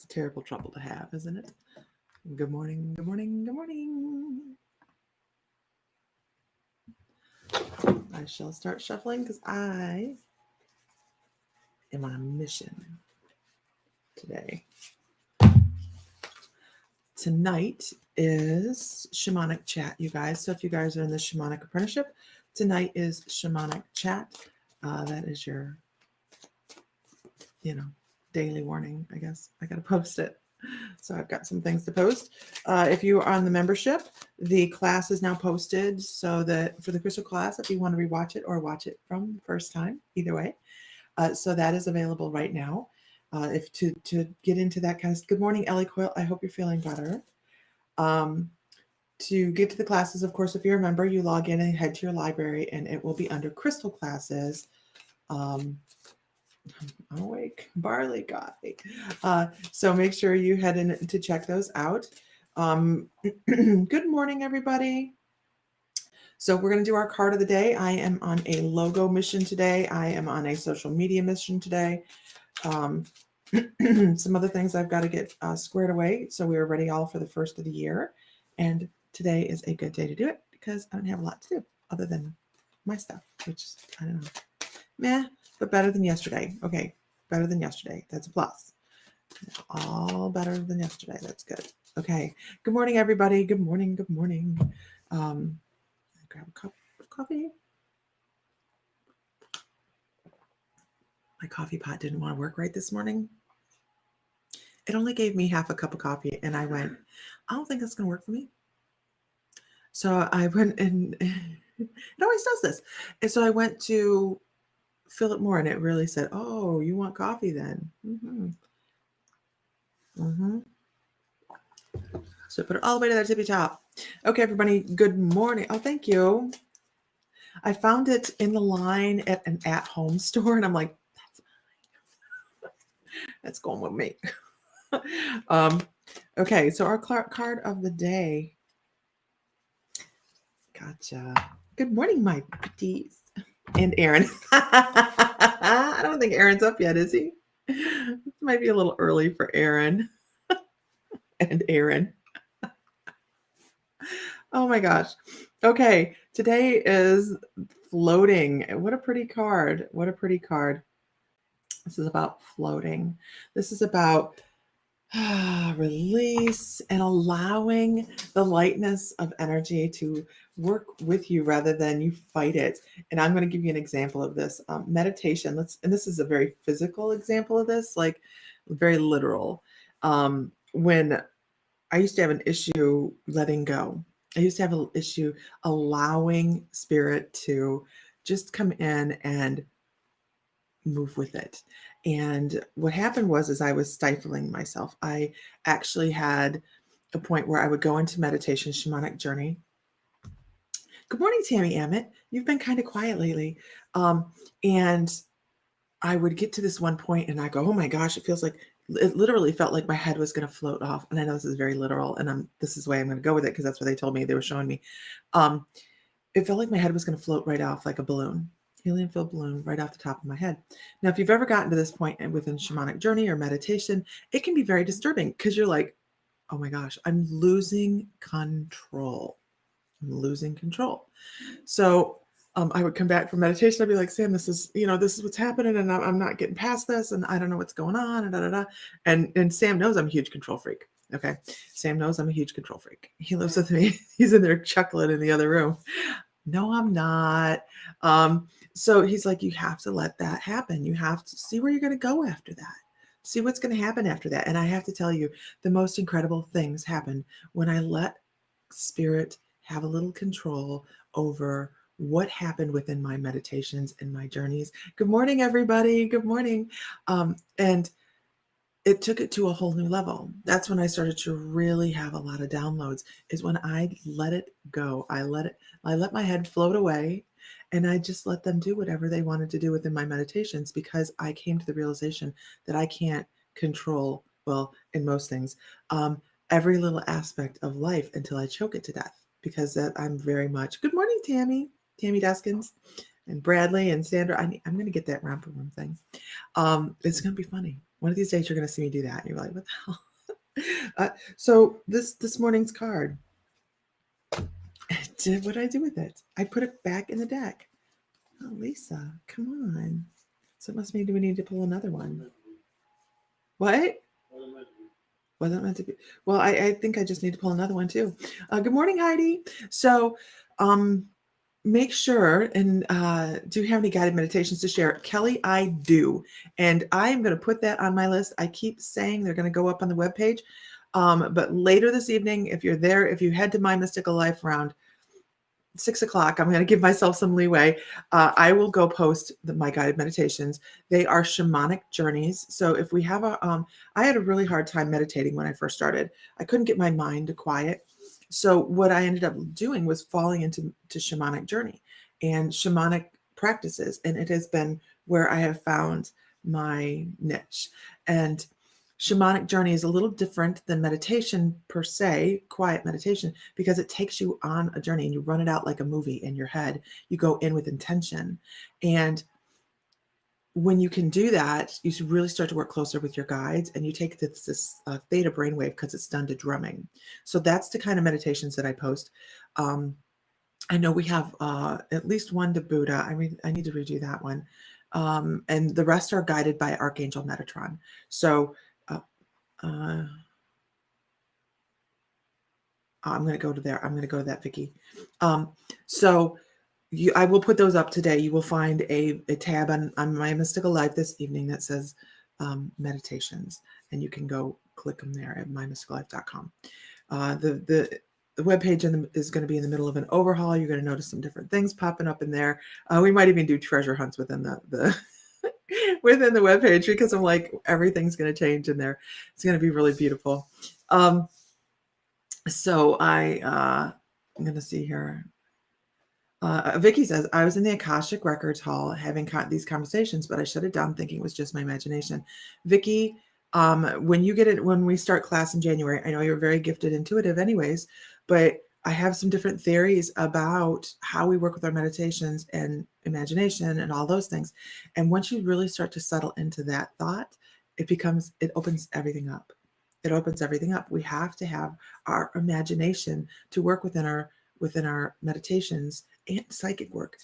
a terrible trouble to have, isn't it? Good morning, good morning, good morning. I shall start shuffling because I am on a mission today. Tonight is Shamanic Chat, you guys. So if you guys are in the Shamanic Apprenticeship, tonight is Shamanic Chat. That is your, daily warning, I guess. I got to post it. So I've got some things to post. If you are on the membership, the class is now posted so that for the crystal class, if you want to rewatch it or watch it from the first time, either way. So that is available right now. If to get into that kind of, good morning, Ellie Coyle. I hope you're feeling better. To get to the classes, of course, if you're a member, you log in and head to your library and it will be under crystal classes. I'm awake, barley coffee. So make sure you head in to check those out. Good morning, everybody. So we're going to do our card of the day. I am on a logo mission today. I am on a social media mission today. Some other things I've got to get squared away. So we are ready all for the first of the year. And today is a good day to do it because I don't have a lot to do other than my stuff, which I don't know. Meh, but better than yesterday. Okay, better than yesterday. That's a plus. All better than yesterday. That's good. Okay. Good morning, everybody. Good morning. Good morning. Grab a cup of coffee. My coffee pot didn't want to work right this morning. It only gave me half a cup of coffee, and I went, I don't think that's going to work for me. So I went and it always does this. And so I went to fill it more, and it really said, "Oh, you want coffee then?" So put it all the way to the tippy top. Okay, everybody. Good morning. Oh, thank you. I found it in the line at an at-home store, and I'm like, "That's mine. That's going with me." Okay, so our card of the day. Gotcha. Good morning, my pretties. And Aaron. I don't think Aaron's up yet, is he? This might be a little early for Aaron. And Aaron. Oh my gosh. Okay, today is floating. What a pretty card. What a pretty card. This is about floating. This is about release and allowing the lightness of energy to work with you rather than you fight it. And I'm going to give you an example of this. Meditation. And this is a very physical example of this, like very literal. When I used to have an issue letting go. I used to have an issue allowing spirit to just come in and move with it. And what happened was I was stifling myself. I actually had a point where I would go into meditation, shamanic journey. Good morning, Tammy Ammett. You've been kind of quiet lately. And I would get to this one point and I go, oh my gosh, it literally felt like my head was going to float off. And I know this is very literal, and this is the way I'm going to go with it because that's what they told me. They were showing me. It felt like my head was going to float right off like a balloon. Helium-filled balloon right off the top of my head. Now, if you've ever gotten to this point within shamanic journey or meditation, it can be very disturbing because you're like, oh my gosh, I'm losing control. I'm losing control. So I would come back from meditation. I'd be like, Sam, this is what's happening, and I'm not getting past this, and I don't know what's going on, and da da da. And Sam knows I'm a huge control freak. Okay, Sam knows I'm a huge control freak. He lives with me. He's in there chuckling in the other room. No, I'm not. So he's like, you have to let that happen. You have to see where you're going to go after that. See what's going to happen after that. And I have to tell you, the most incredible things happen when I let spirit have a little control over what happened within my meditations and my journeys. Good morning, everybody. Good morning. And it took it to a whole new level. That's when I started to really have a lot of downloads, is when I let it go. I let my head float away, and I just let them do whatever they wanted to do within my meditations, because I came to the realization that I can't control, well, in most things, every little aspect of life until I choke it to death, because that I'm very much, good morning, Tammy Deskins, and Bradley and Sandra. I'm going to get that romper room thing. It's going to be funny. One of these days you're going to see me do that. And you're like, what the hell? So this morning's card, what did I do with it? I put it back in the deck. Oh, Lisa, come on. So it must mean we need to pull another one. What? Wasn't meant to be. Well, I think I just need to pull another one too. Good morning, Heidi. So make sure and do you have any guided meditations to share? Kelly, I do. And I am going to put that on my list. I keep saying they're going to go up on the webpage. But later this evening, if you're there, if you head to My Mystical Life around 6 o'clock, I'm going to give myself some leeway. I will go post my guided meditations. They are shamanic journeys. So if we have I had a really hard time meditating when I first started. I couldn't get my mind to quiet. So what I ended up doing was falling into shamanic journey and shamanic practices. And it has been where I have found my niche. And shamanic journey is a little different than meditation per se, quiet meditation, because it takes you on a journey and you run it out like a movie in your head. You go in with intention. And when you can do that, you really start to work closer with your guides, and you take this theta brainwave because it's done to drumming. So that's the kind of meditations that I post. I know we have at least one to Buddha. I need to redo that one. And the rest are guided by Archangel Metatron. So I'm going to go to there. I'm going to go to that, Vicki. So I will put those up today. You will find a tab on My Mystical Life this evening that says meditations, and you can go click them there at mymysticallife.com. The webpage is going to be in the middle of an overhaul. You're going to notice some different things popping up in there. We might even do treasure hunts within the within the webpage, because I'm like, everything's going to change in there. It's going to be really beautiful. So I'm going to see here. Vicki says, I was in the Akashic Records Hall having these conversations, but I shut it down thinking it was just my imagination. Vicki, when we start class in January, I know you're very gifted intuitive anyways, but I have some different theories about how we work with our meditations and imagination and all those things. And once you really start to settle into that thought, it opens everything up. It opens everything up. We have to have our imagination to work within our meditations and psychic work,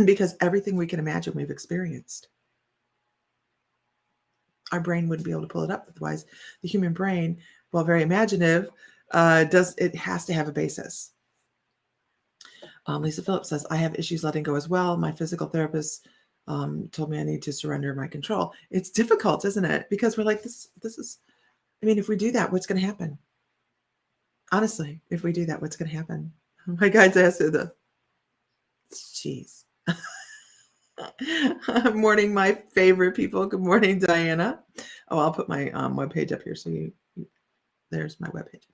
because everything we can imagine we've experienced. Our brain wouldn't be able to pull it up. Otherwise, the human brain, while very imaginative, it has to have a basis. Lisa Phillips says, I have issues letting go as well. My physical therapist told me I need to surrender my control. It's difficult, isn't it? Because we're like, this is, if we do that, what's going to happen? Honestly, if we do that, what's going to happen? My guides asked her jeez. Morning, my favorite people. Good morning, Diana. Oh, I'll put my webpage up here. So there's my webpage.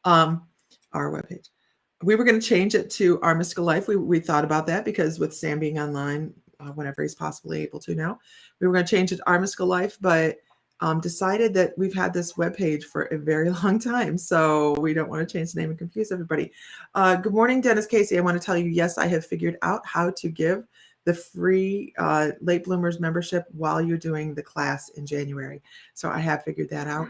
Our webpage. We were going to change it to Our Mystical Life. We thought about that because with Sam being online whenever he's possibly able to now, we were going to change it to Our Mystical Life, but decided that we've had this webpage for a very long time, so we don't want to change the name and confuse everybody. Good morning, Dennis Casey. I want to tell you, yes, I have figured out how to give the free Late Bloomers membership while you're doing the class in January. So I have figured that out.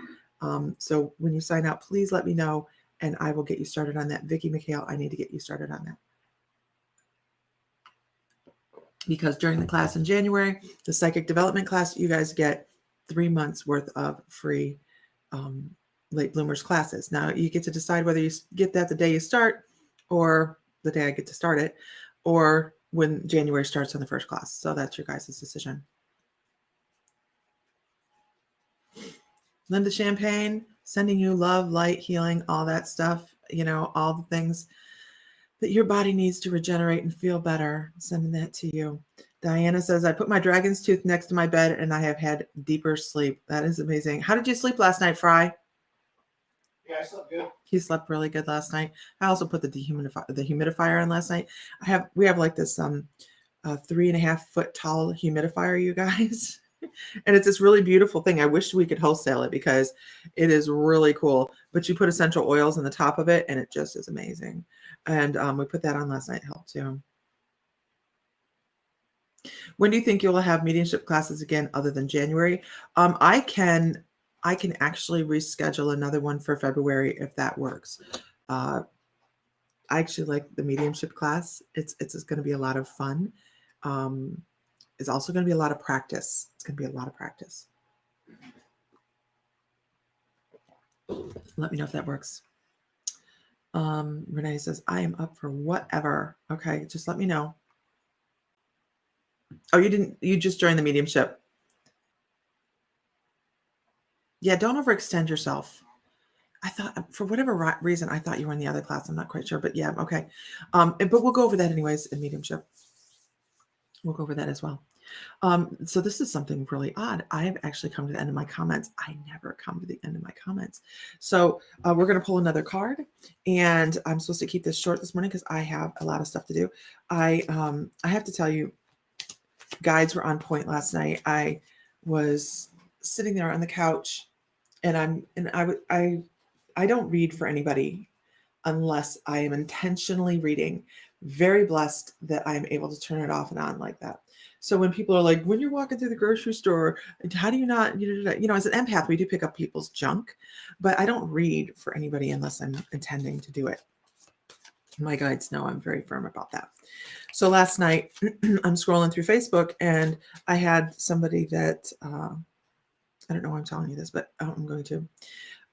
So when you sign up, please let me know, and I will get you started on that. Vicki McHale, I need to get you started on that. Because during the class in January, the psychic development class, you guys get 3 months worth of free Late Bloomers classes. Now you get to decide whether you get that the day you start, or the day I get to start it, or when January starts on the first class. So that's your guys' decision. Linda Champagne, sending you love, light, healing, all that stuff, all the things that your body needs to regenerate and feel better. Sending that to you. Diana says, I put my dragon's tooth next to my bed and I have had deeper sleep. That is amazing. How did you sleep last night, Fry? Yeah, I slept good. He slept really good last night. I also put the humidifier on last night. We have like this 3.5 foot tall humidifier, you guys. And it's this really beautiful thing. I wish we could wholesale it because it is really cool. But you put essential oils on the top of it and it just is amazing. And we put that on last night. It helped too. When do you think you'll have mediumship classes again other than January? I can actually reschedule another one for February if that works. I actually like the mediumship class. It's going to be a lot of fun. It's also going to be a lot of practice. It's going to be a lot of practice. Let me know if that works. Renee says, I am up for whatever. Okay, just let me know. Oh, you just joined the mediumship. Yeah, don't overextend yourself. I thought, for whatever reason, I thought you were in the other class. I'm not quite sure, but yeah, okay. But we'll go over that anyways in mediumship. We'll go over that as well. So this is something really odd. I have actually come to the end of my comments. I never come to the end of my comments. So we're going to pull another card, and I'm supposed to keep this short this morning because I have a lot of stuff to do. I have to tell you, guides were on point last night. I was sitting there on the couch, and I don't read for anybody unless I am intentionally reading. Very blessed that I am able to turn it off and on like that. So when people are like, when you're walking through the grocery store, how do you not, as an empath, we do pick up people's junk, but I don't read for anybody unless I'm intending to do it. My guides know I'm very firm about that. So last night I'm scrolling through Facebook, and I had somebody that, I don't know why I'm telling you this, but I'm going to.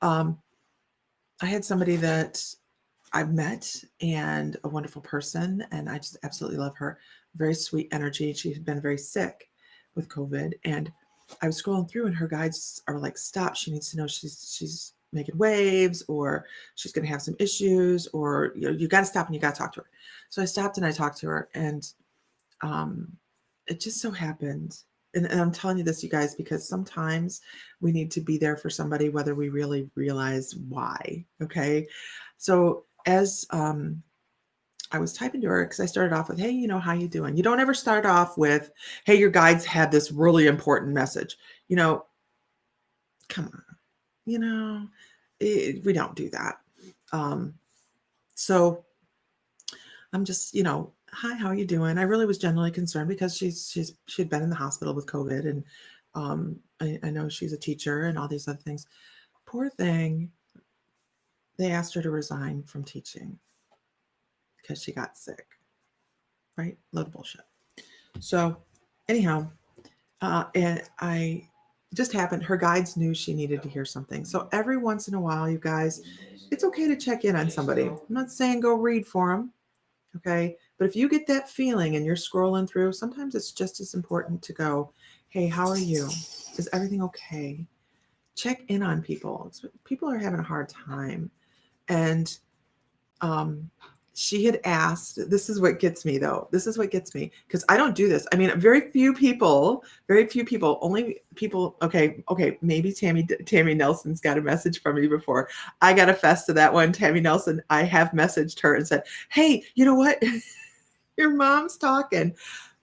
I had somebody that I've met, and a wonderful person, and I just absolutely love her. Very sweet energy. She's been very sick with COVID, and I was scrolling through, and her guides are like, stop. She needs to know she's making waves, or she's going to have some issues, or you got to stop and you got to talk to her. So I stopped and I talked to her, and it just so happened. And I'm telling you this, you guys, because sometimes we need to be there for somebody, whether we really realize why. Okay. So as I was typing to her, because I started off with, hey, how you doing? You don't ever start off with, hey, your guides had this really important message. Come on. We don't do that. So I'm just, hi, how are you doing? I really was genuinely concerned because she'd been in the hospital with COVID, and I know she's a teacher and all these other things. Poor thing. They asked her to resign from teaching because she got sick. Right? Load of bullshit. So anyhow, and I just happened, her guides knew she needed to hear something. So every once in a while, you guys, it's okay to check in on somebody. I'm not saying go read for them. Okay. But if you get that feeling and you're scrolling through, sometimes it's just as important to go, hey, how are you? Is everything okay? Check in on people. People are having a hard time. And she had asked, this is what gets me though. This is what gets me, because I don't do this. I mean, very few people, only people. Okay. Maybe Tammy Nelson's got a message from me before. I got a fest to that one. Tammy Nelson, I have messaged her and said, hey, you know what? Your mom's talking.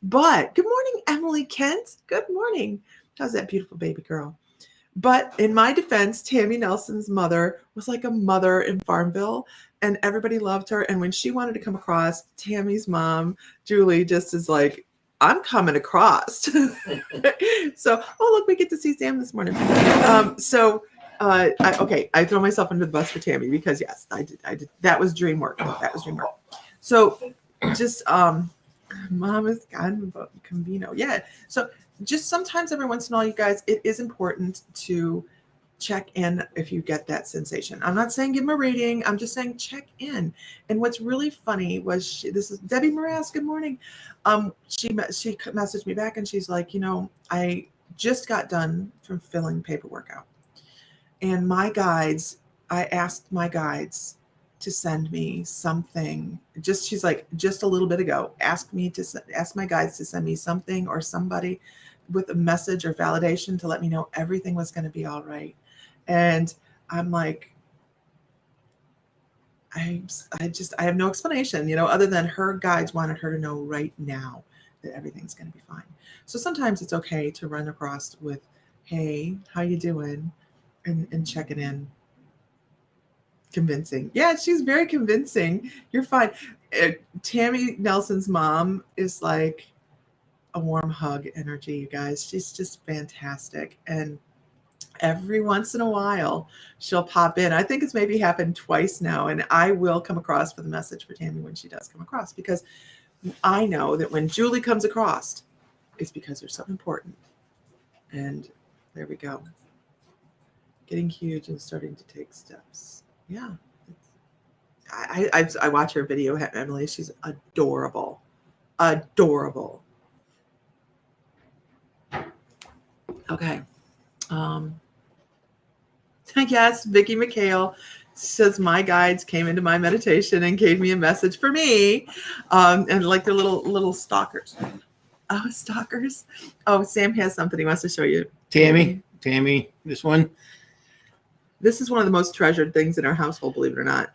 But good morning, Emily Kent. Good morning. How's that beautiful baby girl? But in my defense, Tammy Nelson's mother was like a mother in Farmville, and everybody loved her. And when she wanted to come across, Tammy's mom, Julie, just is like, I'm coming across. So, look, we get to see Sam this morning. I throw myself under the bus for Tammy because yes, I did. That was dream work. So just, mom is gone, Cambino. Yeah. So just sometimes every once in a while, you guys, it is important to check in if you get that sensation. I'm not saying give them a reading. I'm just saying check in. And what's really funny was this is Debbie Morass. Good morning. She messaged me back and she's like, I just got done from filling paperwork out. And I asked my guides to send me something. She's like, just a little bit ago, ask my guides to send me something or somebody with a message or validation to let me know everything was going to be all right. And I'm like, I have no explanation, other than her guides wanted her to know right now that everything's going to be fine. So sometimes it's okay to run across with, hey, how you doing? And checking in. Convincing. Yeah, she's very convincing. You're fine. Tammy Nelson's mom is like, a warm hug energy, you guys. She's just fantastic. And every once in a while, she'll pop in. I think it's maybe happened twice now, and I will come across for the message for Tammy when she does come across, because I know that when Julie comes across, it's because there's something important. And there we go. Getting huge and starting to take steps. Yeah. I watch her video, Emily. She's adorable. Adorable. Okay. Yes, Vicki McHale says my guides came into my meditation and gave me a message for me. And like they're little stalkers. Oh, stalkers. Oh, Sam has something he wants to show you. Tammy, this one. This is one of the most treasured things in our household, believe it or not.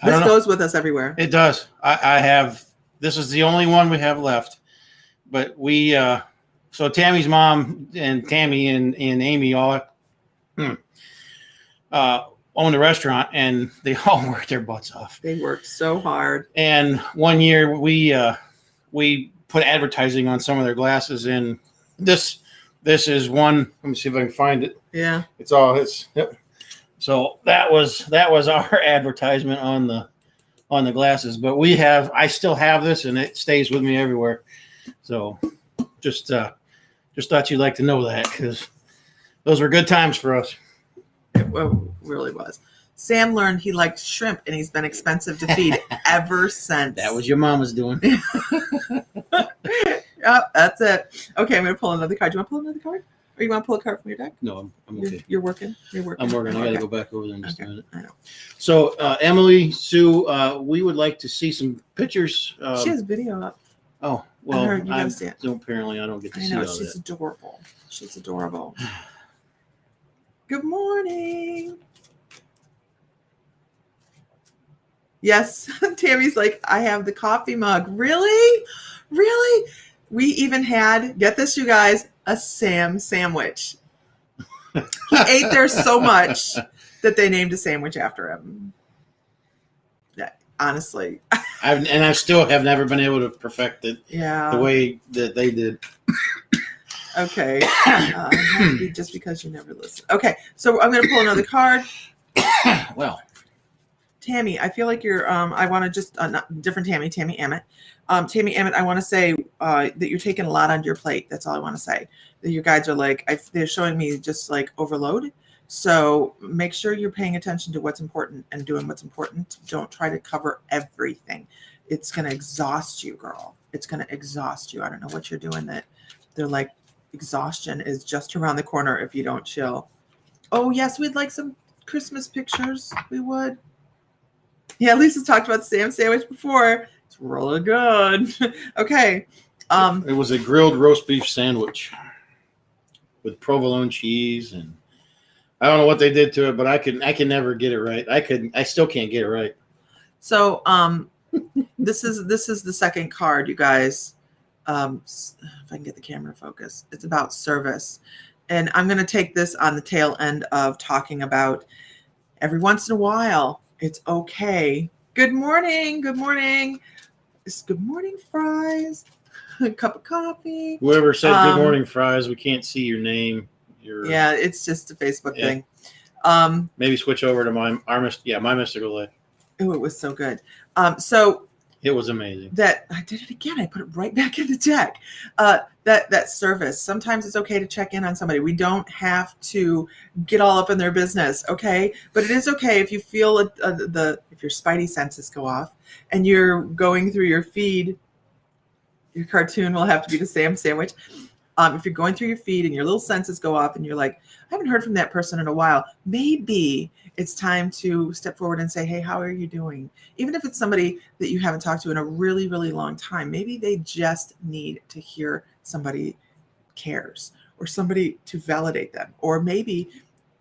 I This don't know. goes with us everywhere. It does. I have, this is the only one we have left. But we, so Tammy's mom and Tammy and Amy all owned a restaurant, and they all worked their butts off. They worked so hard. And one year we put advertising on some of their glasses, and this is one. Let me see if I can find it. Yeah. Yep. So that was our advertisement on the glasses. But I still have this, and it stays with me everywhere. So just thought you'd like to know that, because those were good times for us. It really was. Sam learned he liked shrimp, and he's been expensive to feed ever since. That was your mama's doing. Yep, that's it. Okay, I'm going to pull another card. Do you want to pull another card? Or you want to pull a card from your deck? No, I'm okay. You're working? You're working. I'm working. I got to Okay. go back over there in just a minute. I know. So, Emily, Sue, we would like to see some pictures. She has video up. Oh, well, heard you gotta see it. apparently I don't get to I see know, all she's that. adorable. She's adorable. Good morning. Yes, Tammy's like, I have the coffee mug. Really? Really? We even had, get this, you guys, a Sam sandwich. He ate there so much that they named a sandwich after him. Yeah, honestly. I still have never been able to perfect it Yeah. the way that they did. Okay. Maybe just because you never listen. Okay, so I'm going to pull another card. Well, Tammy, I feel like you're, I want to just, not different Tammy Emmett. Tammy Emmett, I want to say that you're taking a lot on your plate. That's all I want to say. That your guides are like, they're showing me just like overload. So make sure you're paying attention to what's important and doing what's important. Don't try to cover everything. It's going to exhaust you, girl. It's going to exhaust you. I don't know what you're doing that they're like, exhaustion is just around the corner if you don't chill. Oh, yes, we'd like some Christmas pictures. We would. Yeah, Lisa's talked about Sam sandwich before. It's really good. Okay. it was a grilled roast beef sandwich with provolone cheese, and I don't know what they did to it, but I can never get it right. I still can't get it right. So this is the second card, you guys. If I can get the camera focus, it's about service. And I'm going to take this on the tail end of talking about every once in a while, it's okay. Good morning. Good morning. It's good morning, fries. A cup of coffee. Whoever said good morning, fries, we can't see your name. Yeah, it's just a Facebook Yeah. thing. Maybe switch over to my mystical life. Oh, it was so good. So It was amazing. that I did it again. I put it right back in the deck. That service. Sometimes it's okay to check in on somebody. We don't have to get all up in their business, okay? But it is okay if you feel if your spidey senses go off and you're going through your feed. Your cartoon will have to be the Sam sandwich. If you're going through your feed and your little senses go off and you're like, I haven't heard from that person in a while, maybe it's time to step forward and say, hey, how are you doing? Even if it's somebody that you haven't talked to in a really, really long time, maybe they just need to hear somebody cares or somebody to validate them. Or maybe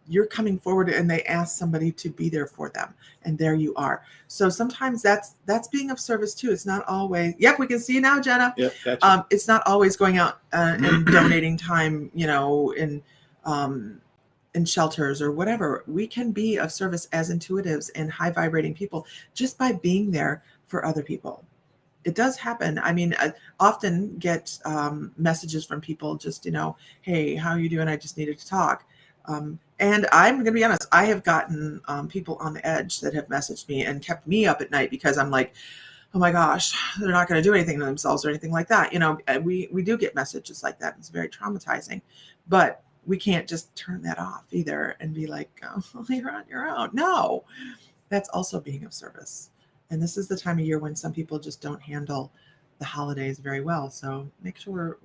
you're coming forward and they ask somebody to be there for them. And there you are. So sometimes that's being of service too. It's not always, yep, we can see you now, Jenna. Yep, gotcha. It's not always going out and donating time, in shelters or whatever. We can be of service as intuitives and high vibrating people just by being there for other people. it does happen. I mean, I often get messages from people just, hey, how are you doing? I just needed to talk. And I'm going to be honest, I have gotten people on the edge that have messaged me and kept me up at night because I'm like, oh my gosh, they're not going to do anything to themselves or anything like that. We do get messages like that. It's very traumatizing, but we can't just turn that off either and be like, oh, you're on your own. No, that's also being of service. And this is the time of year when some people just don't handle the holidays very well. So make sure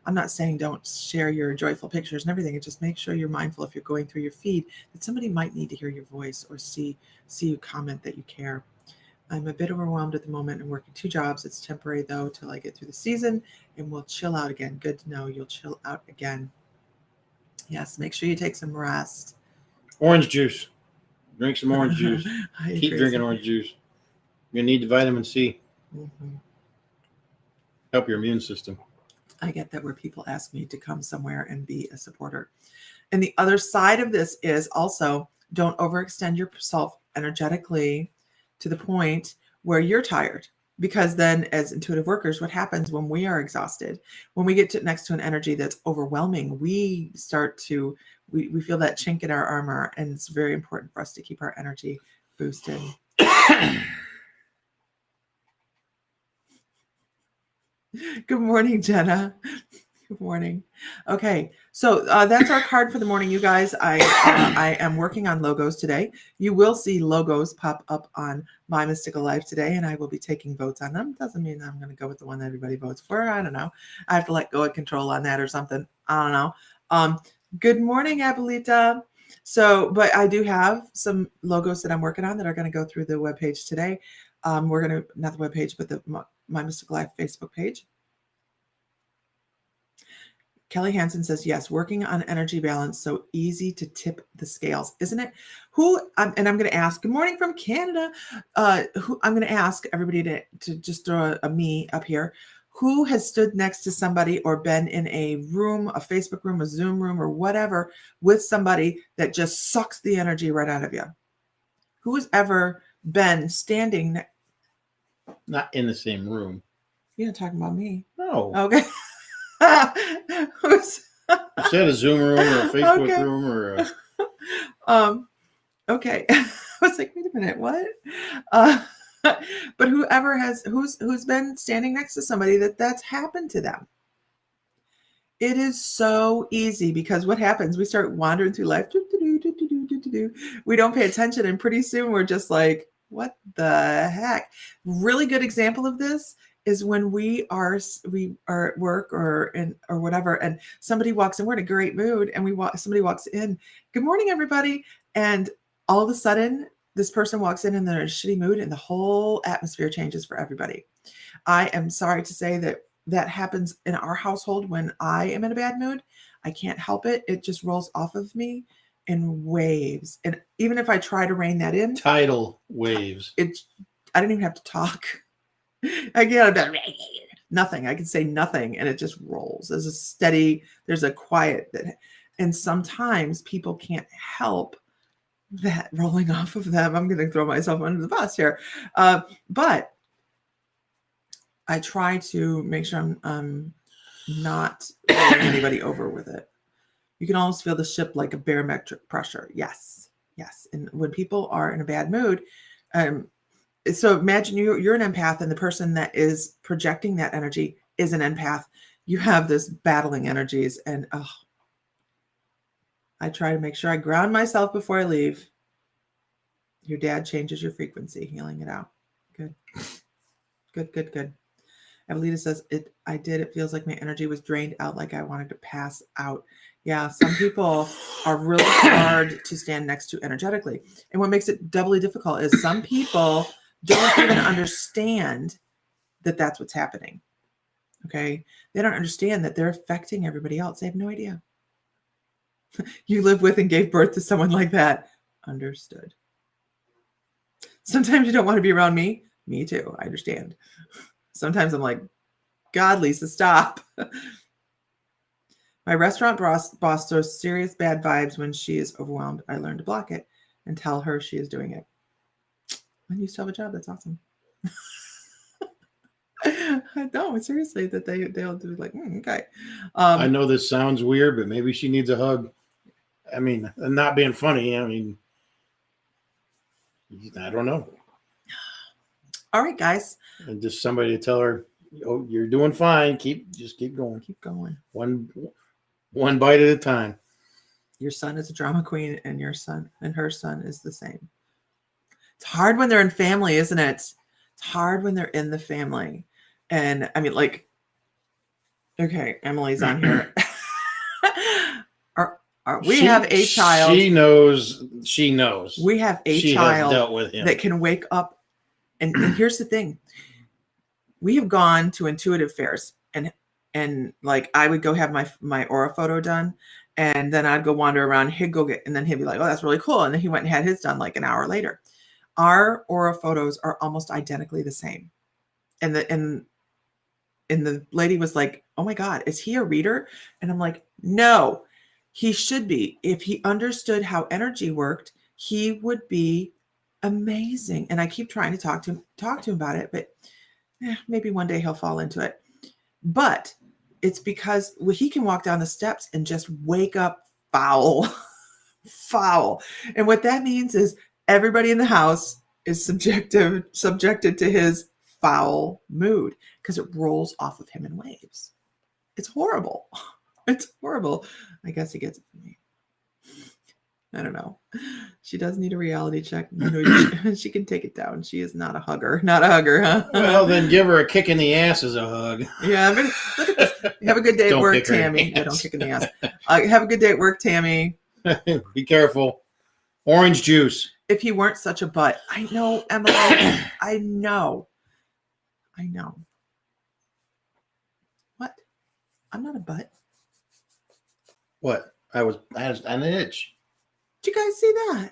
I'm not saying don't share your joyful pictures and everything. Just make sure you're mindful if you're going through your feed that somebody might need to hear your voice or see you comment that you care. I'm a bit overwhelmed at the moment and working 2 jobs. It's temporary though till I get through the season and we'll chill out again. Good to know you'll chill out again. Yes, make sure you take some rest. Orange juice. Drink some orange juice. I Keep agree. drinking orange juice. You need the vitamin C. Mhm. Help your immune system. I get that where people ask me to come somewhere and be a supporter. And the other side of this is also don't overextend yourself energetically to the point where you're tired. Because then as intuitive workers, what happens when we are exhausted, when we get next to an energy that's overwhelming, we start to, we feel that chink in our armor. And it's very important for us to keep our energy boosted. Good morning, Jenna. Good morning. Okay, so that's our card for the morning, you guys. I am working on logos today. You will see logos pop up on My Mystical Life today, and I will be taking votes on them. Doesn't mean I'm going to go with the one that everybody votes for. I don't know. I have to let go of control on that or something. I don't know. Good morning, Abuelita. So, but I do have some logos that I'm working on that are going to go through the webpage today. We're going to, not the webpage, but the My Mystical Life Facebook page. Kelly Hansen says, yes, working on energy balance, so easy to tip the scales, isn't it? And I'm going to ask, good morning from Canada. I'm going to ask everybody to just throw a me up here. Who has stood next to somebody or been in a room, a Facebook room, a Zoom room, or whatever with somebody that just sucks the energy right out of you? Who has ever been standing? Not in the same room. You're not talking about me. No. Okay. Who's You said a Zoom room or a Facebook room or a... Okay. I was like, wait a minute, what? But whoever who's been standing next to somebody that's happened to them. It is so easy because what happens? We start wandering through life. We don't pay attention, and pretty soon we're just like, what the heck? Really good example of this is when we are at work or whatever, and somebody walks in. We're in a great mood, and somebody walks in. Good morning, everybody, and all of a sudden, this person walks in and they're in a shitty mood, and the whole atmosphere changes for everybody. I am sorry to say that happens in our household when I am in a bad mood. I can't help it. It just rolls off of me in waves. And even if I try to rein that in, tidal waves. I don't even have to talk. I get nothing. I can say nothing and it just rolls. There's a quiet and sometimes people can't help that rolling off of them. I'm going to throw myself under the bus here. But I try to make sure I'm not rolling anybody over with it. You can almost feel the ship like a barometric pressure. Yes. And when people are in a bad mood, so imagine you're an empath and the person that is projecting that energy is an empath. You have this battling energies, and I try to make sure I ground myself before I leave. Your dad changes your frequency, healing it out. Good. Evelita says, it feels like my energy was drained out, like I wanted to pass out. Yeah, some people are really hard to stand next to energetically. And what makes it doubly difficult is some people don't even understand that that's what's happening. Okay? They don't understand that they're affecting everybody else. They have no idea. You live with and gave birth to someone like that. Understood. Sometimes you don't want to be around me. Me too. I understand. Sometimes I'm like, God, Lisa, stop. My restaurant boss throws serious bad vibes when she is overwhelmed. I learned to block it and tell her she is doing it. When you still have a job, that's awesome. No, seriously, that they'll do like, okay. I know this sounds weird, but maybe she needs a hug. I mean, not being funny. I mean, I don't know. All right, guys, And just somebody to tell her, "Oh, you're doing fine. Just keep going. keep going. One bite at a time." Your son is a drama queen, and your son and her son is the same. It's hard when they're in family, isn't it? It's hard when they're in the family. And I mean, like, okay, Emily's on here. We have a child. She knows. She knows. We have a She has child dealt with him. that can wake up. And here's the thing. We have gone to intuitive fairs, and like I would go have my aura photo done, and then I'd go wander around. He'd go get, and then he'd be like, "Oh, that's really cool." And then he went and had his done like an hour later. Our aura photos are almost identically the same. And the lady was like, "Oh my God, is he a reader?" And I'm like, "No, he should be. If he understood how energy worked, he would be amazing." And I keep trying to talk to him about it, but maybe one day he'll fall into it. But it's because he can walk down the steps and just wake up foul. And what that means is everybody in the house is subjected to his foul mood because it rolls off of him in waves. It's horrible. It's horrible. I guess he gets it from me. I don't know. She does need a reality check. She can take it down. She is not a hugger. Not a hugger, huh? Well, then give her a kick in the ass as a hug. Yeah. I mean, look at this. Have a good day at Don't work, kick her in the Tammy. Yeah, ass. don't kick in the ass. Have a good day at work, Tammy. Be careful. Orange juice. If he weren't such a butt. I know, Emily. I know. What? I'm not a butt. What? I had an itch. Did you guys see that?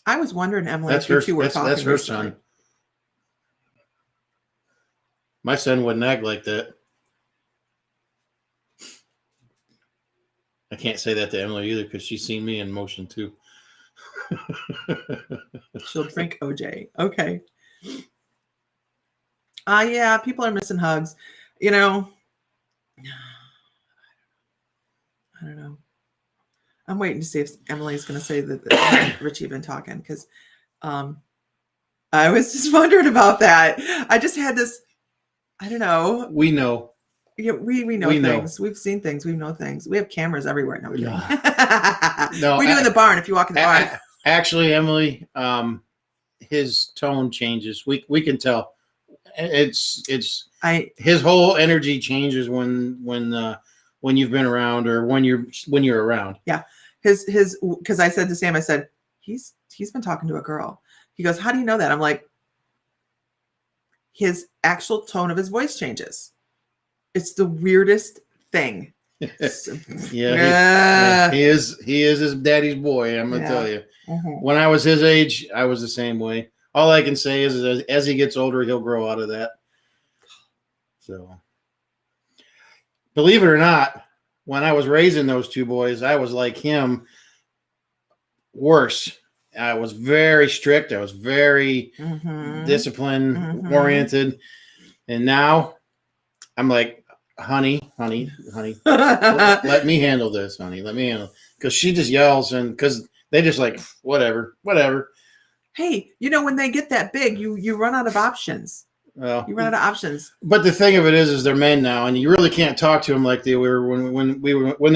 I was wondering, Emily, That's if you her. two were talking. That's her recently. son. My son wouldn't act like that. I can't say that to Emily either because she's seen me in motion too. She'll drink OJ. Okay. Yeah, people are missing hugs. You know, I don't know. I'm waiting to see if Emily's going to say that Richie had been talking because I was just wondering about that. I just had this, I don't know. We know. Yeah, we know things. We've seen things. We know things. We have cameras everywhere. No, I'm kidding. No, we do in the barn if you walk in the barn. Actually, Emily, his tone changes. We can tell. It's his whole energy changes when you've been around or when you're around. Yeah. His because I said to Sam, I said, he's been talking to a girl. He goes, "How do you know that?" I'm like, his actual tone of his voice changes. It's the weirdest thing. Yeah, he is his daddy's boy. I'm gonna tell you. Mm-hmm. When I was his age, I was the same way. All I can say is as he gets older, he'll grow out of that. So, believe it or not, when I was raising those two boys, I was like him, worse. I was very strict. I was very discipline oriented. And now I'm like, honey, let me handle this, honey. Let me handle it. Because she just yells and because they just like, whatever. Hey, when they get that big, you run out of options. Well, you run out of options. But the thing of it is they're men now, and you really can't talk to them like they were when they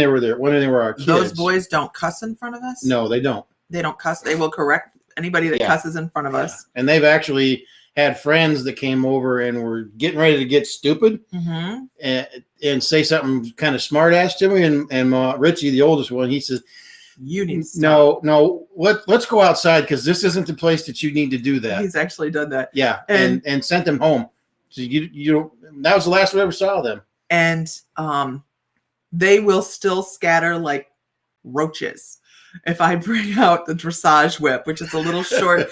were our kids. Those boys don't cuss in front of us. No, they don't. They don't cuss. They will correct anybody that cusses in front of us. And they've actually had friends that came over and were getting ready to get stupid and say something kind of smart ass to me. And Richie, the oldest one, he says, "You need to stop. No. Let's go outside because this isn't the place that you need to do that." He's actually done that. Yeah, and sent them home. So you that was the last we ever saw them. And they will still scatter like roaches. If I bring out the dressage whip, which is a little short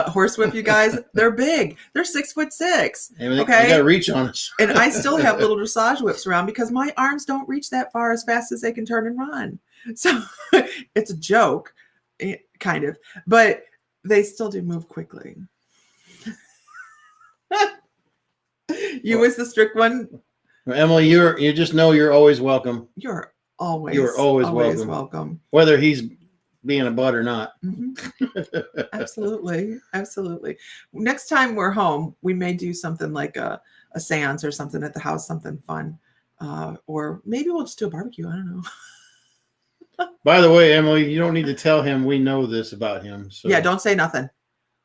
horse whip, you guys, they're big. They're 6'6". Okay, they got to reach on us. And I still have little dressage whips around because my arms don't reach that far as fast as they can turn and run. So it's a joke, kind of, but they still do move quickly. You was the strict one. Emily, you just know you're always welcome, You're always welcome. welcome. whether he's being a butt or not. Mhm. Absolutely. Absolutely. Next time we're home, we may do something like a seance or something at the house, something fun. Or maybe we'll just do a barbecue. I don't know. By the way, Emily, you don't need to tell him we know this about him. So Yeah, don't say nothing.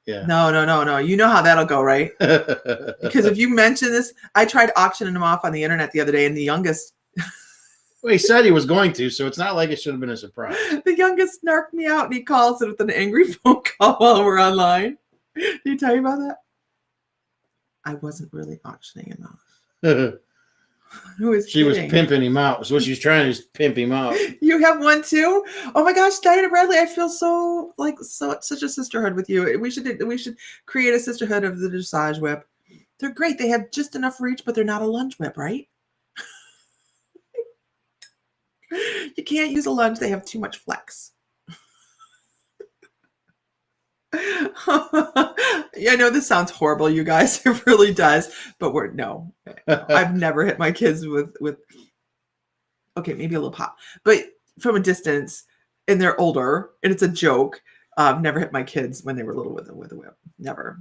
yeah. No. You know how that'll go, right? Because if you mention this, I tried auctioning them off on the internet the other day, and the youngest Well, he said he was going to, so it's not like it should have been a surprise. snarked me out, and he calls it with an angry phone call while we're online. Did he tell you about that? I wasn't really auctioning him off. Who is She was kidding? pimping him out. So what she's trying to do is pimp him out. You have one too? Oh my gosh, Diana Bradley, I feel such a sisterhood with you. We should create a sisterhood of the dressage whip. They're great. They have just enough reach, but they're not a lunge whip, right? You can't use a lunge. They have too much flex. Yeah, I know this sounds horrible, you guys. It really does. But no. I've never hit my kids with okay, maybe a little pop, but from a distance, and they're older, and it's a joke. I've never hit my kids when they were little with a whip. Never.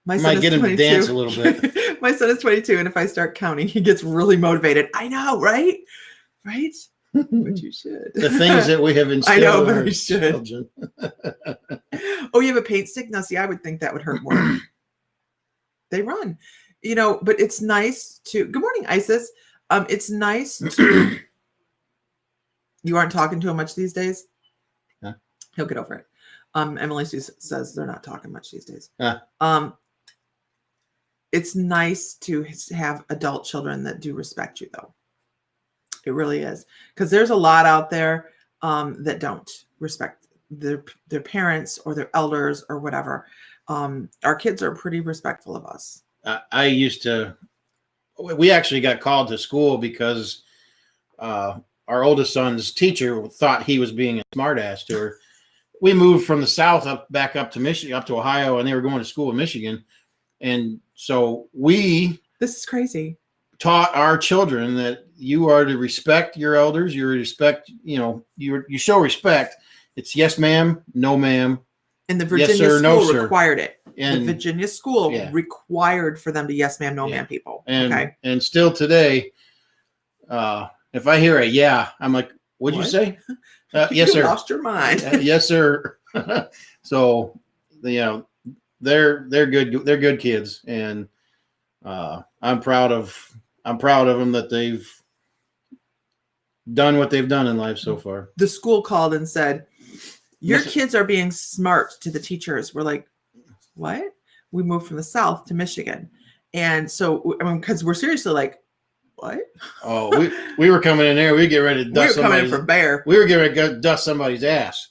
My son Might is get him to 22. dance a little bit. My son is 22, and if I start counting, he gets really motivated. I know, right? Right? But you should. The things that we have instilled I know, in but our we should. children. Oh, you have a paint stick? Now, see, I would think that would hurt more. They run, but it's nice to. Good morning, Isis. It's nice to. You aren't talking to him much these days. Huh? He'll get over it. Emily Sue says they're not talking much these days. Huh. It's nice to have adult children that do respect you, though. It really is, because there's a lot out there that don't respect their parents or their elders or whatever. Our kids are pretty respectful of us. We actually got called to school because our oldest son's teacher thought he was being a smartass to her. We moved from the South back up to Michigan, up to Ohio, and they were going to school in Michigan. And so This is crazy. taught our children that you are to respect your elders. You respect, you show respect. It's yes, ma'am, no, ma'am. And the Virginia sir, no, school sir. required it. And The Virginia school Yeah. required for them to yes, ma'am, no, Yeah. ma'am people. and Okay. and still today, if I hear a yeah, I'm like, what'd you What? say? Yes, You sir. lost your mind. Yes, sir. So, they're good. They're good kids, and I'm proud of them that they've done what they've done in life so far. The school called and said, your Listen. kids are being smart to the teachers. We're like, what? We moved from the South to Michigan. And so, because we're seriously like, what? Oh, we were coming in there. We get ready to We dust were coming in somebody's. for bear. We were getting ready to dust somebody's ass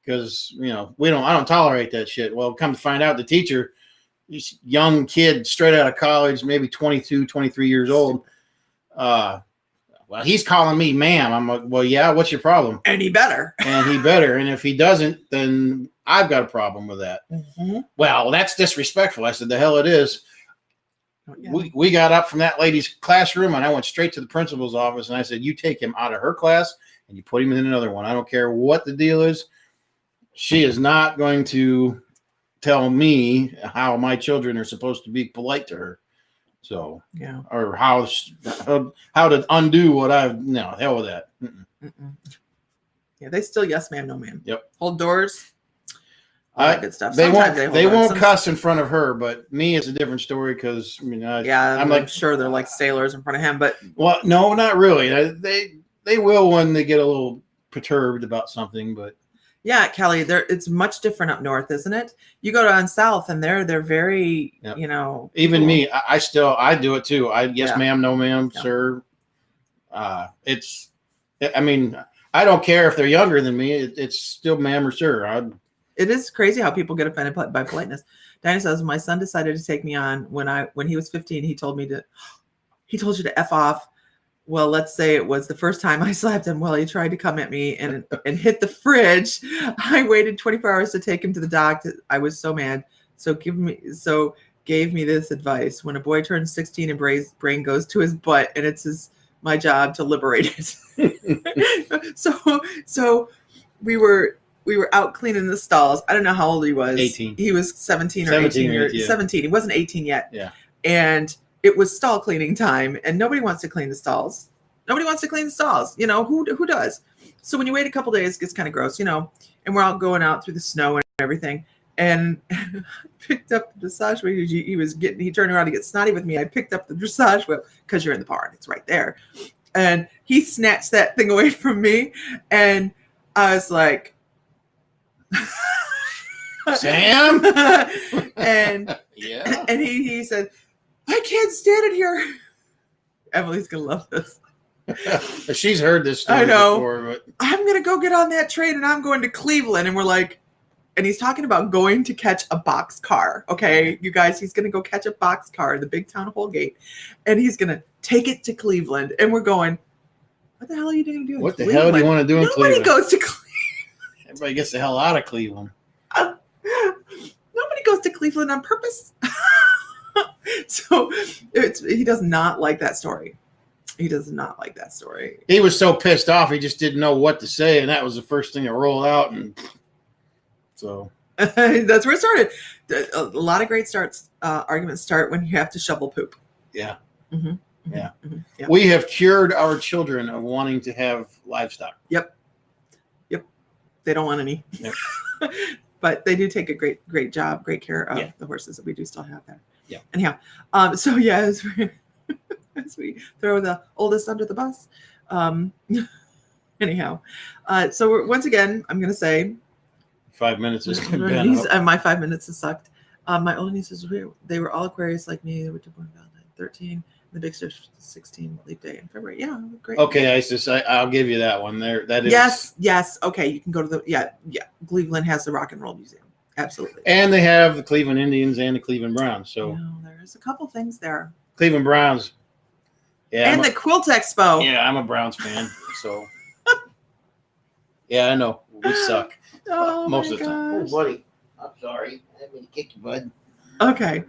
because I don't tolerate that shit. Well, come to find out, the teacher, this young kid straight out of college, maybe 22, 23 years old. Well, he's calling me ma'am. I'm like, well, yeah. What's your problem? Any better. And he better. And if he doesn't, then I've got a problem with that. Mm-hmm. Well, that's disrespectful. I said, the hell it is. Oh, yeah. We got up from that lady's classroom and I went straight to the principal's office and I said, you take him out of her class and you put him in another one. I don't care what the deal is. She is not going to tell me how my children are supposed to be polite to her. So, Yeah. or how to undo what hell with that. Mm-mm. Mm-mm. Yeah. They still yes, ma'am, no, ma'am. Yep. Hold doors. All that good stuff. They Sometimes won't. hold They doors. won't Some- cuss in front of her, but me, it's a different story because Yeah, I'm like, sure they're like sailors in front of him, but well, no, not really. They will when they get a little perturbed about something, but yeah, Kelly, it's much different up north, isn't it? You go down south and they're very, Yep. cool. even me, I do it too. Yes, Yeah. ma'am, no, ma'am, Yeah. sir. I don't care if they're younger than me. It's still ma'am or sir. It is crazy how people get offended by politeness. Diana says, my son decided to take me on when he was 15. He told you to F off. Well, let's say it was the first time I slapped him. Well, he tried to come at me and hit the fridge. I waited 24 hours to take him to the doc. I was so mad. So gave me this advice: when a boy turns 16 and brain goes to his butt, and it's my job to liberate it. so we were out cleaning the stalls. I don't know how old he was. 18. He was 17 or 17 18 or 18, yeah. 17. He wasn't 18 yet. Yeah. And it was stall cleaning time, and nobody wants to clean the stalls. Nobody wants to clean the stalls. You know, who does? So when you wait a couple days, it gets kind of gross, you know, and we're all going out through the snow and everything. And I picked up the dressage whip. He turned around to get snotty with me. I picked up the dressage whip because you're in the park. It's right there. And he snatched that thing away from me. And I was like, Sam? and Yeah. and he said, I can't stand it here. Emily's gonna love this. She's heard this story I know. before, but I'm gonna go get on that train and I'm going to Cleveland. And we're like, and he's talking about going to catch a box car. Okay, you guys, he's gonna go catch a box car in the big town Holgate, and he's gonna take it to Cleveland. And we're going, what the hell are you going to do? what the hell do you want to do in Nobody Cleveland? goes to Cleveland. Everybody gets the hell out of Cleveland. Nobody goes to Cleveland on purpose. So he does not like that story. He does not like that story. He was so pissed off, he just didn't know what to say, and that was the first thing that rolled out. And so That's where it started. A lot of great arguments start when you have to shovel poop. yeah, Mm-hmm. Yeah. Mm-hmm. Yep. we have cured our children of wanting to have livestock. They don't want any. Yep. But they do take a great job, great care of Yeah. the horses that we do still have there. Yeah. Anyhow, so yeah, as we throw the oldest under the bus. Anyhow, so once again, I'm going to say 5 minutes has been up. my 5 minutes has sucked. My older nieces, they were all Aquarius like me. They were born Valentine, 13. The big sister, 16, leap day in February. Yeah, great. Okay, Isis, I'll give you that one. There, that is. Yes. Okay, you can go to the Cleveland has the Rock and Roll Museum. Absolutely. And they have the Cleveland Indians and the Cleveland Browns. So There's a couple things there. Cleveland Browns. Yeah, And the Quilt Expo. yeah, I'm a Browns fan. So yeah, I know we suck Oh, most my of the time. gosh. buddy, I'm sorry. I didn't mean to kick you, bud. Okay.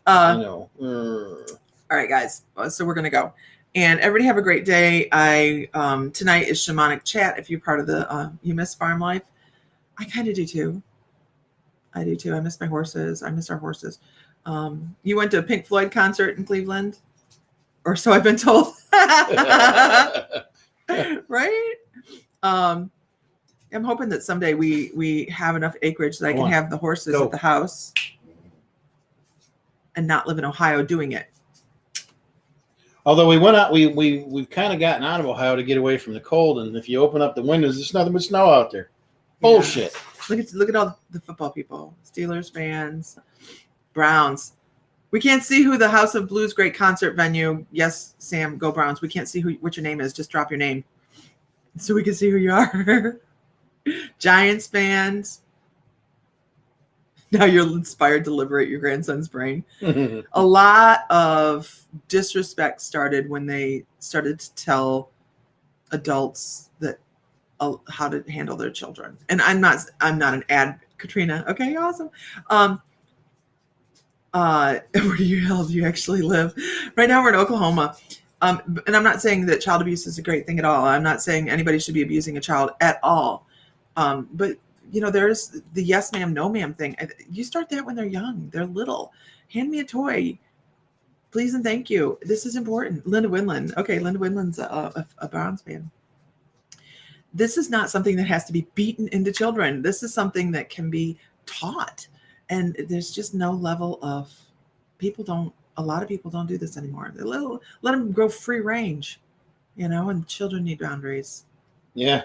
I know. All right, guys. So we're gonna go, and everybody have a great day. Tonight is Shamanic Chat. If you're part of the You Miss Farm Life, I kind of do too. I do too. I miss my horses. I miss our horses. You went to a Pink Floyd concert in Cleveland, or so I've been told. Right? I'm hoping that someday we have enough acreage that I can have the horses Go. at the house and not live in Ohio doing it. Although we went out, we've kind of gotten out of Ohio to get away from the cold, and if you open up the windows, there's nothing but snow out there. Bullshit. Look at all the football people, Steelers fans, Browns. We can't see who the House of Blues great concert venue. Yes, Sam, go Browns. We can't see what your name is. Just drop your name so we can see who you are. Giants fans. Now you're inspired to liberate your grandson's brain. A lot of disrespect started when they started to tell adults that how to handle their children. And I'm not an ad, Katrina. Okay, awesome. Where do you actually live? Right now we're in Oklahoma. And I'm not saying that child abuse is a great thing at all. I'm not saying anybody should be abusing a child at all. But there's the yes ma'am, no ma'am thing. You start that when they're young. They're little. Hand me a toy. Please and thank you. This is important. Linda Winland. Okay, Linda Winland's a Browns fan. This is not something that has to be beaten into children. This is something that can be taught. And there's just no level of a lot of people don't do this anymore. Let them grow free range, and children need boundaries. Yeah.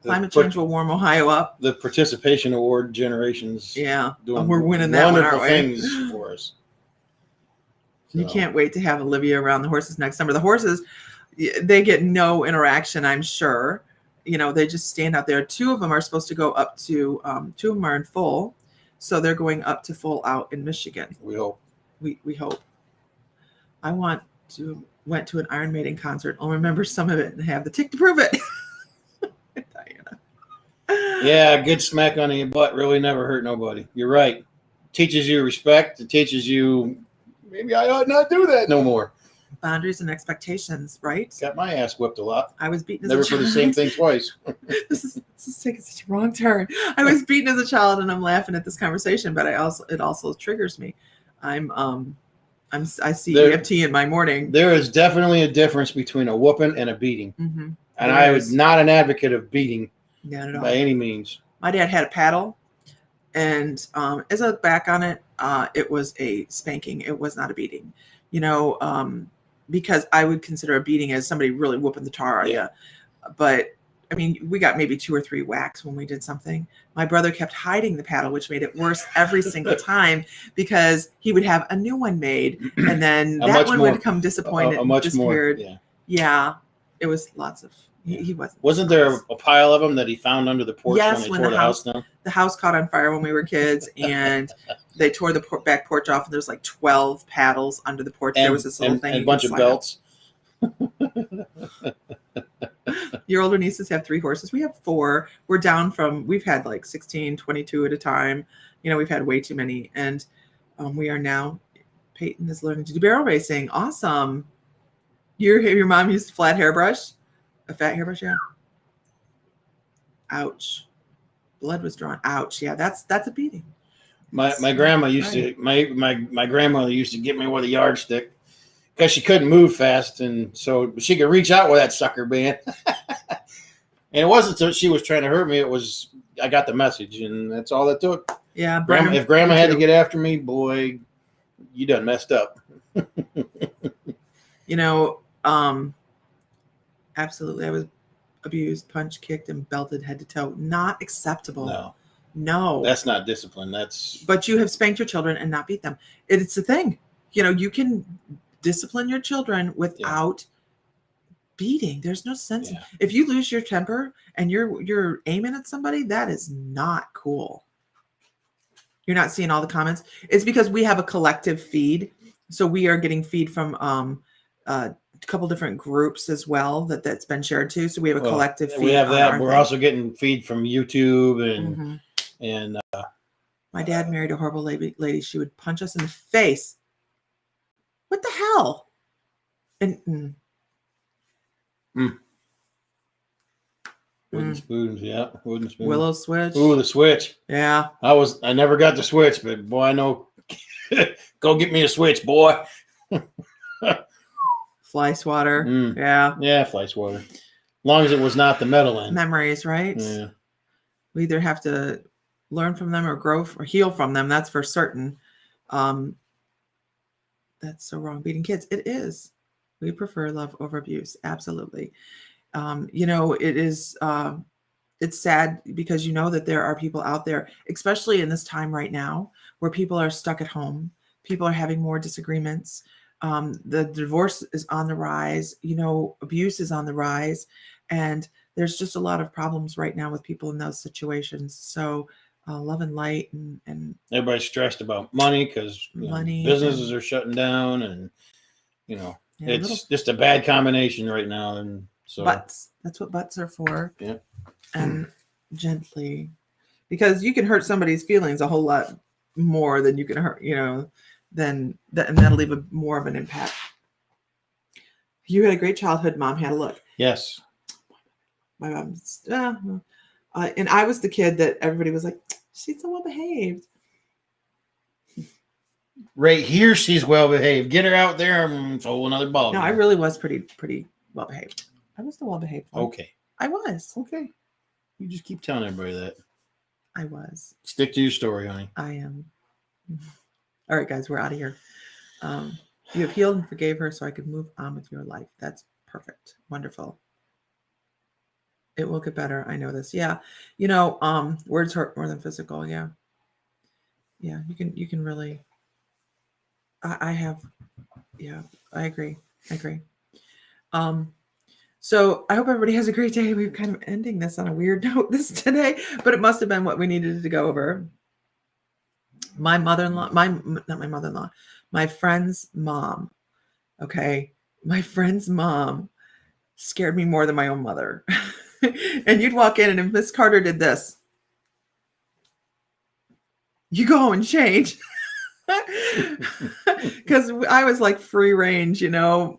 Climate change will warm Ohio up. The participation award generations. Yeah. Doing We're winning that one, wonderful aren't we? things for us. You So, can't wait to have Olivia around the horses next summer. The horses, they get no interaction, I'm sure. They just stand out there. Two of them are supposed to go up to, two of them are in full. So they're going up to full out in Michigan. we hope. We hope. I went to an Iron Maiden concert. I'll remember some of it and have the tick to prove it. Diana. Yeah, a good smack on the butt really never hurt nobody. You're right. teaches you respect. It teaches you maybe I ought not do that no more. Boundaries and expectations, right? Got my ass whipped a lot. I was beaten as Never a for child. the same thing twice. This is taking such a wrong turn. I was beaten as a child, and I'm laughing at this conversation, but it also triggers me. I see There- EFT in my morning. There is definitely a difference between a whooping and a beating. Mm-hmm. And There I is. was not an advocate of beating Not at all. by any means. My dad had a paddle, and as I look back on it, it was a spanking. It was not a beating, because I would consider a beating as somebody really whooping the tar out of you. But I mean, we got maybe 2 or 3 whacks when we did something. My brother kept hiding the paddle, which made it worse every single time because he would have a new one made, and then that one would come disappointed. A much disappeared. more. Yeah. Yeah, it was lots of. He wasn't. Wasn't there a pile of them that he found under the porch Yes, when when they tore the the house down? The house caught on fire when we were kids, and they tore the back porch off, and there's like 12 paddles under the porch. There was this little thing. And a you bunch could of slide up. belts. Your older nieces have 3 horses. We have 4. We're down from, we've had like 16, 22 at a time. We've had way too many. And we are now, Peyton is learning to do barrel racing. Awesome. Your mom used a flat hairbrush? A fat hairbrush, yeah. Ouch. Blood was drawn. Ouch. Yeah, that's a beating. My grandma used to my grandmother used to get me with a yardstick because she couldn't move fast, and so she could reach out with that sucker, man. And it wasn't that she was trying to hurt me; it was I got the message, and that's all it took. Yeah, If grandma had to get after me, boy, you done messed up. Absolutely. I was abused, punched, kicked, and belted head to toe. Not acceptable. No. That's not discipline. That's. But you have spanked your children and not beat them. It's a thing. You can discipline your children without beating. There's no sense. Yeah. If you lose your temper and you're aiming at somebody, that is not cool. You're not seeing all the comments. It's because we have a collective feed. So we are getting feed from a couple different groups as well that's been shared too. So we have a collective feed. We have on that. our We're thing. also getting feed from YouTube and Mhm. My dad married a horrible lady. She would punch us in the face. What the hell? And wooden spoons. Yeah, wooden spoons. Willow switch. Ooh, the switch. Yeah. I never got the switch, but boy, I know. Go get me a switch, boy. Fly swatter. Mm. Yeah. Yeah, fly swatter. As long as it was not the metal end. Memories, right? Yeah. We either have to learn from them or grow or heal from them. That's for certain. That's so wrong. Beating kids. It is. We prefer love over abuse. Absolutely. It is, it's sad because that there are people out there, especially in this time right now, where people are stuck at home. People are having more disagreements. The divorce is on the rise. Abuse is on the rise. And there's just a lot of problems right now with people in those situations. So love and light and Everybody's stressed about money because Money businesses are shutting down, and it's just a bad combination right now. And so butts. That's what butts are for. Yeah. And gently, because you can hurt somebody's feelings a whole lot more than you can hurt, and that'll leave more of an impact. You had a great childhood. Mom had a look. yes, My mom's, and I was the kid that everybody was like, she's so well behaved. right here she's well behaved. Get her out there and throw another ball. No, I really was pretty well behaved. I was the well behaved one. Okay. I was. Okay. You just keep telling everybody that. I was. Stick to your story, honey. I am. All right, guys, we're out of here. You have healed and forgave her so I could move on with your life. That's perfect. Wonderful. It will get better. I know this. Yeah. Words hurt more than physical. Yeah. Yeah. You can really, I agree. So I hope everybody has a great day. We're kind of ending this on a weird note today, but it must have been what we needed to go over. My mother-in-law, not my mother-in-law, my friend's mom. Okay. My friend's mom scared me more than my own mother. And you'd walk in and if Miss Carter did this, you go and change. Because I was like free range, you know.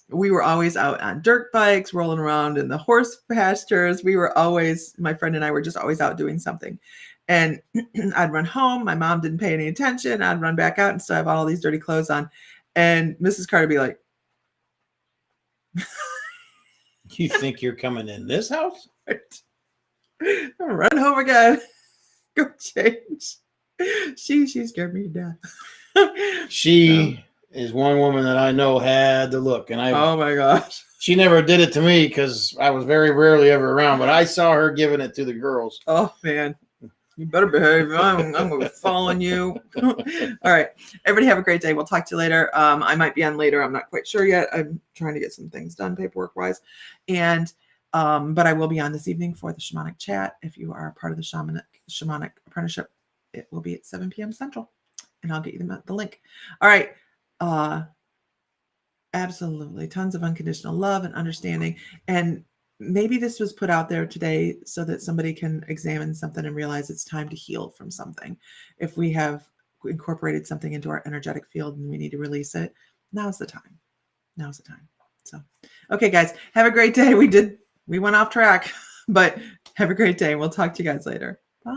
We were always out on dirt bikes, rolling around in the horse pastures. We were always, my friend and I were just always out doing something. And I'd run home. My mom didn't pay any attention. I'd run back out and still have all these dirty clothes on. And Mrs. Carter would be like, You think you're coming in this house? run home again. Go change. She scared me to death. She is one woman that I know had the look, and Oh my gosh. she never did it to me because I was very rarely ever around, but I saw her giving it to the girls. Oh man. You better behave. I'm going to be following you. All right. Everybody have a great day. We'll talk to you later. I might be on later. I'm not quite sure yet. I'm trying to get some things done paperwork wise. And, but I will be on this evening for the shamanic chat. If you are a part of the shamanic apprenticeship, it will be at 7 p.m. Central, and I'll get you the link. All right. Absolutely. Tons of unconditional love and understanding. And maybe this was put out there today so that somebody can examine something and realize it's time to heal from something. If we have incorporated something into our energetic field and we need to release it, now's the time. Now's the time. So, okay, guys, have a great day. We went off track, but have a great day. We'll talk to you guys later. Bye.